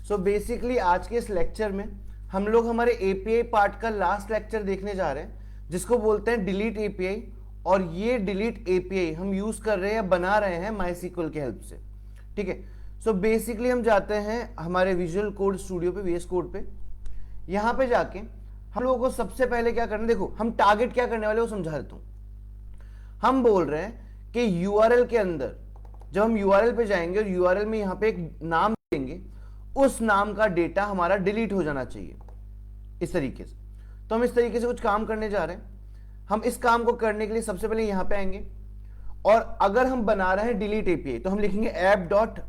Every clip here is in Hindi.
सो बेसिकली आज के इस लेक्चर में हम लोग हमारे एपीआई पार्ट का लास्ट लेक्चर देखने जा रहे हैं जिसको बोलते हैं डिलीट एपीआई। और ये डिलीट एपीआई हम यूज कर रहे हैं या बना रहे हैं माईसीक्वल के हेल्प से। ठीक है, सो बेसिकली हम जाते हैं हमारे विजुअल कोड स्टूडियो पे, वीएस कोड पे। यहां पे जाके हम लोगों को सबसे पहले क्या करना है, देखो हम टारगेट क्या करने वाले वो समझा देता हूं। हम बोल रहे हैं कि यूआरएल के अंदर जब हम यूआरएल पे जाएंगे और यूआरएल में यहां पे एक नाम देंगे, उस नाम का डेटा हमारा डिलीट हो जाना चाहिए इस तरीके से। तो हम इस तरीके से कुछ काम करने जा रहे हैं। हम इस काम को करने के लिए सबसे पहले यहां पे आएंगे और अगर हम बना रहे हैं डिलीट एपीआई तो हम लिखेंगे ऐप डॉट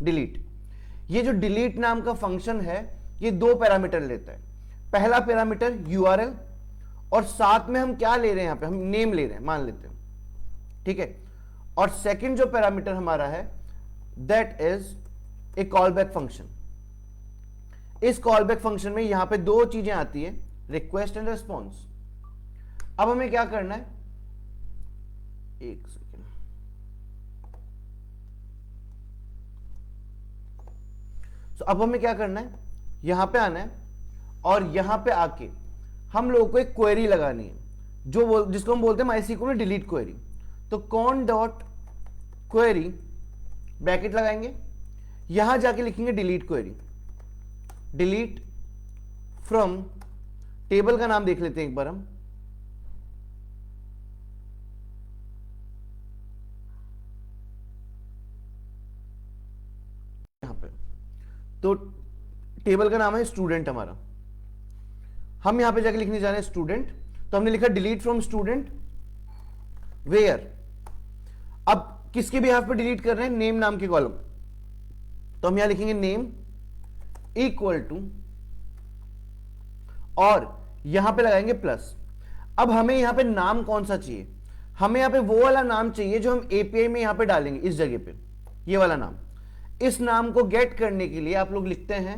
डिलीट। ये जो डिलीट नाम का फंक्शन है ये दो पैरामीटर लेता है। पहला पैरामीटर यूआरएल और साथ में हम क्या ले रहे हैं, यहां पे हम नेम ले रहे हैं मान लेते हैं, ठीक है। और सेकंड जो पैरामीटर हमारा है that is a call back function. इस कॉल बैक फंक्शन में यहां पे दो चीजें आती है, रिक्वेस्ट एंड रेस्पॉन्स। अब हमें क्या करना है, एक सेकेंड, तो अब हमें क्या करना है, यहां पे आना है और यहां पे आके हम लोगों को एक क्वेरी लगानी है जो जिसको हम बोलते हैं माईसीक्वल में डिलीट क्वेरी। तो कॉन डॉट क्वेरी ब्रैकेट लगाएंगे, यहां जाके लिखेंगे delete query. Delete from, table का नाम देख लेते हैं एक बार हम, यहां पे तो टेबल का नाम है स्टूडेंट हमारा। हम यहां पे जाके लिखने जा रहे हैं स्टूडेंट, तो हमने लिखा डिलीट फ्रॉम स्टूडेंट वेयर। अब किसके बिहाफ पे डिलीट कर रहे हैं, नेम नाम के कॉलम। तो हम यहां लिखेंगे नेम इक्वल टू और यहां पे लगाएंगे प्लस। अब हमें यहां पे नाम कौन सा चाहिए, हमें यहां पे वो वाला नाम चाहिए जो हम एपीआई में यहां पे डालेंगे, इस जगह पे ये वाला नाम। इस नाम को गेट करने के लिए आप लोग लिखते हैं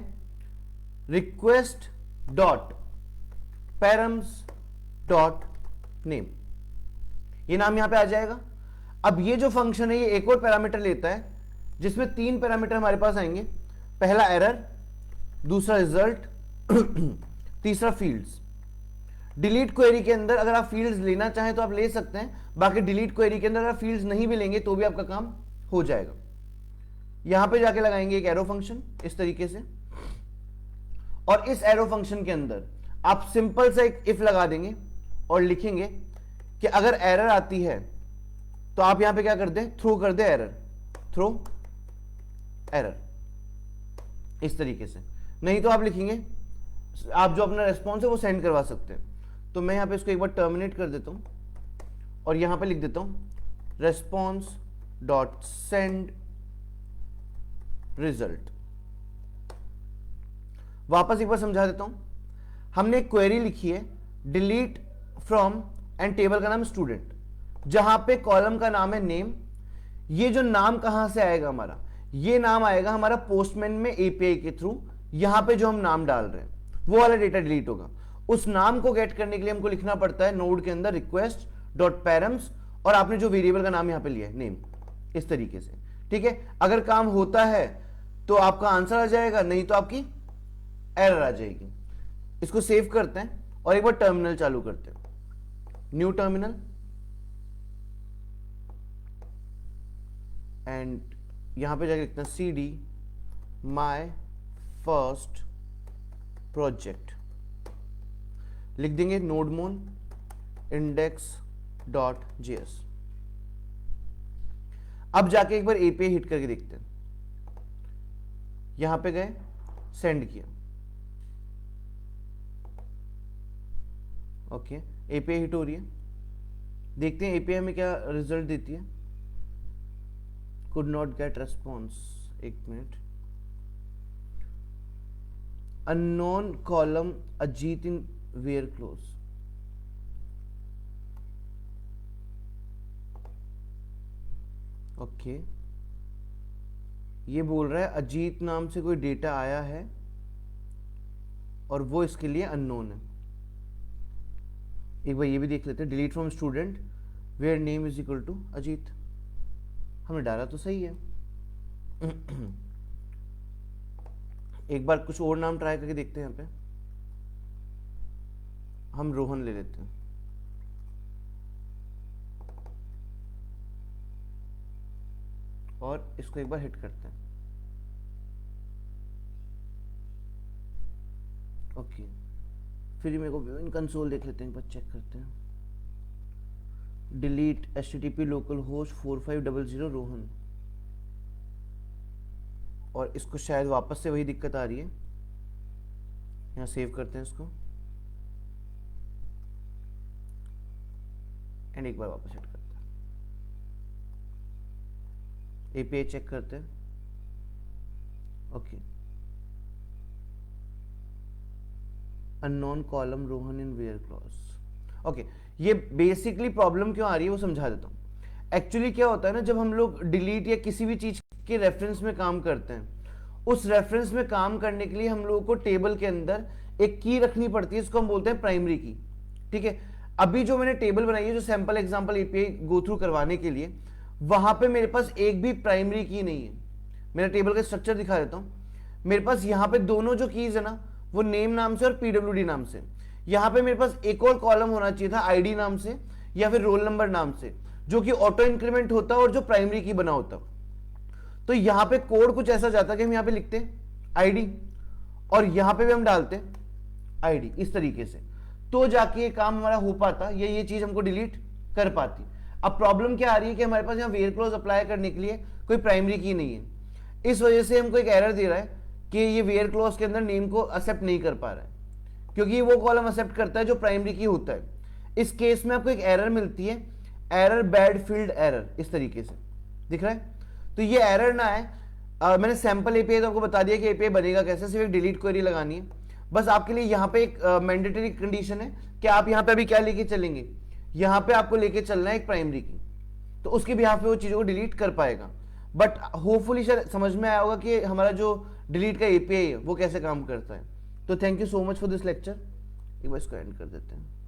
request dot params dot name, ये नाम यहां पे आ जाएगा। अब ये जो फंक्शन है ये एक और पैरामीटर लेता है जिसमें तीन पैरामीटर हमारे पास आएंगे, पहला एरर, दूसरा रिजल्ट, तीसरा फील्ड्स। डिलीट क्वेरी के अंदर अगर आप फील्ड्स लेना चाहें तो आप ले सकते हैं, बाकी डिलीट क्वेरी के अंदर अगर फील्ड्स नहीं भी लेंगे तो भी आपका काम हो जाएगा। यहां पे जाके लगाएंगे एक एरो फंक्शन इस तरीके से, और इस एरो फंक्शन के अंदर आप सिंपल सा एक इफ लगा देंगे और लिखेंगे कि अगर एरर आती है तो आप यहां पे क्या कर दें, थ्रो कर दे एरर, थ्रो एरर, इस तरीके से। नहीं तो आप लिखेंगे, आप जो अपना रेस्पॉन्स है वो सेंड करवा सकते हैं। तो मैं यहां पे इसको एक बार टर्मिनेट कर देता हूं और यहां पे लिख देता हूं रेस्पॉन्स डॉट सेंड रिजल्ट। वापस एक बार समझा देता हूं, हमने एक क्वेरी लिखी है डिलीट फ्रॉम एंड टेबल का नाम स्टूडेंट, जहां पे कॉलम का नाम है नेम। ये जो नाम कहां से आएगा हमारा, ये नाम आएगा हमारा पोस्टमैन में एपीआई के थ्रू। यहां पे जो हम नाम डाल रहे हैं वो वाला डेटा डिलीट होगा। उस नाम को गेट करने के लिए हमको लिखना पड़ता है नोड के अंदर रिक्वेस्ट डॉट पैरम्स और आपने जो वेरिएबल का नाम यहां पे लिया है नेम, इस तरीके से। ठीक है, अगर काम होता है तो आपका आंसर आ जाएगा, नहीं तो आपकी एरर आ जाएगी। इसको सेव करते हैं और एक बार टर्मिनल चालू करते हैं, न्यू टर्मिनल, एंड यहां पे जाके लिखते हैं cd my first project, लिख देंगे नोडमोन index.js। अब जाके एक बार एपीआई हिट करके देखते हैं, यहां पे गए, सेंड किया, ओके एपीआई हिट हो रही है। देखते हैं एपीआई में क्या रिजल्ट देती है। कुड नॉट गेट रेस्पॉन्स, एक minute, unknown column Ajit in where clause. Okay, ये बोल रहा है अजीत नाम से कोई डेटा आया है और वो इसके लिए अननोन है। एक बार ये भी देख लेते हैं, delete from student where name is equal to Ajit. हमने डाला तो सही है एक बार कुछ और नाम ट्राई करके देखते हैं। यहाँ पे हम रोहन ले लेते हैं। और इसको एक बार हिट करते हैं। ओके, फिर मेरे को इन कंसोल देख लेते हैं, एक बार चेक करते हैं। Delete HTTP local host 4500 Rohan, और इसको शायद वापस से वही दिक्कत आ रही है। यहाँ सेव करते हैं इसको एंड एक बार वापस हिट करते हैं। API चेक करते हैं। Okay, unknown column Rohan in where clause. Okay, ये बेसिकली प्रॉब्लम क्यों आ रही है वो समझा देता हूँ। एक्चुअली क्या होता है ना, जब हम लोग डिलीट या किसी भी चीज के रेफरेंस में काम करते हैं, उस रेफरेंस में काम करने के लिए हम लोगों को टेबल के अंदर एक की रखनी पड़ती है, इसको हम बोलते हैं प्राइमरी की। ठीक है, अभी जो मैंने टेबल बनाई है, जो sample example API go through करवाने के लिए, वहां पे मेरे पास एक भी प्राइमरी की नहीं है। मेरा टेबल का स्ट्रक्चर दिखा देता हूं। मेरे पास यहाँ पे दोनों जो कीज है ना, वो नेम नाम से और PWD नाम से। यहाँ पे मेरे पास एक और कॉलम होना चाहिए था ID नाम से या फिर रोल नंबर नाम से, जो कि ऑटो इंक्रीमेंट होता और जो प्राइमरी की बना होता। तो यहाँ पे कोड कुछ ऐसा जाता कि हम यहाँ पे लिखते ID और यहाँ पे भी हम डालते ID इस तरीके से, तो जाके ये काम हमारा हो पाता, ये चीज हमको डिलीट कर पाती। अब प्रॉब्लम क्या आ रही है कि हमारे पास यहाँ वेयर क्लॉज अप्लाई करने के लिए कोई प्राइमरी की नहीं है। इस वजह से हमको एक एरर दे रहा है कि ये वेयर क्लॉज के अंदर नेम को एक्सेप्ट नहीं कर पा रहा है, क्योंकि ये वो कॉलम एक्सेप्ट करता है जो प्राइमरी की होता है। इस केस में आपको एक एरर मिलती है, एरर बैड फील्ड एरर, इस तरीके से दिख रहा है। तो ये एरर ना है। मैंने सैंपल API तो आपको बता दिया कि API बनेगा कैसे, सिर्फ एक डिलीट क्वेरी लगानी है बस। आपके लिए यहाँ पे एक मैंडेटरी कंडीशन है कि आप यहाँ पे अभी क्या लेके चलेंगे, यहाँ पे आपको लेके चलना है एक प्राइमरी की, तो उसके भी यहाँ पे वो चीज़ों को डिलीट कर पाएगा। बट होपफुली शायद समझ में आया होगा कि हमारा जो डिलीट का API है वो कैसे काम करता है। तो thank you so much for this lecture. एक बार इसको एंड कर देते हैं।